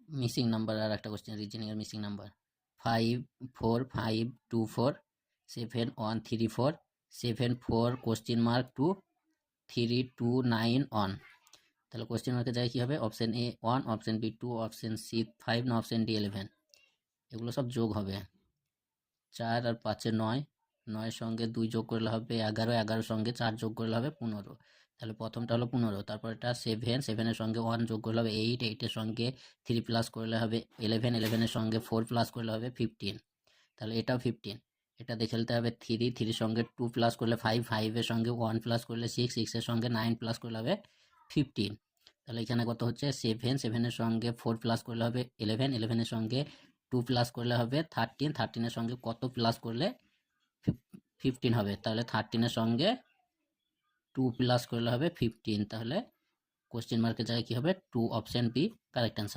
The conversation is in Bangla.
মিসিং নাম্বার আর একটা কোশ্চেন রিজনিং এর মিসিং নাম্বার 54524 7134 74 কোশ্চেন মার্ক 2 3291। তাহলে কোশ্চেন মার্কে যায় কি হবে? Option A 1, option B 2, option C 5 না অপশন ডি 11। এগুলো সব যোগ হবে। 4 আর 5 9, 9 সঙ্গে 2 যোগ করলে হবে 11, 11 সঙ্গে 4 যোগ করলে হবে 15। তাহলে প্রথমটা হলো 15, তারপর এটা 7, 7 এর সঙ্গে 1 যোগ করলে হবে 8, 8 এর সঙ্গে 3 প্লাস করলে হবে 11, 11 এর সঙ্গে 4 প্লাস করলে হবে 15। তাহলে এটাও 15। এটা দেখে ফেলতে হবে 3, 3 এর সঙ্গে 2 প্লাস করলে 5, 5 এর সঙ্গে 1 প্লাস করলে 6, 6 এর সঙ্গে 9 প্লাস করলে হবে 15। তাহলে এখানে কত হচ্ছে? 7, 7 এর সঙ্গে 4 প্লাস করলে হবে 11, 11 এর সঙ্গে 2 প্লাস করলে হবে 13, 13 এর সঙ্গে কত প্লাস করলে 15 হবে? তাহলে 13 এর সঙ্গে 2 প্লাস করলে হবে 15। তাহলে কোশ্চেন মার্কের জায়গায় কি হবে? 2, অপশন বি কারেক্ট অ্যান্সার।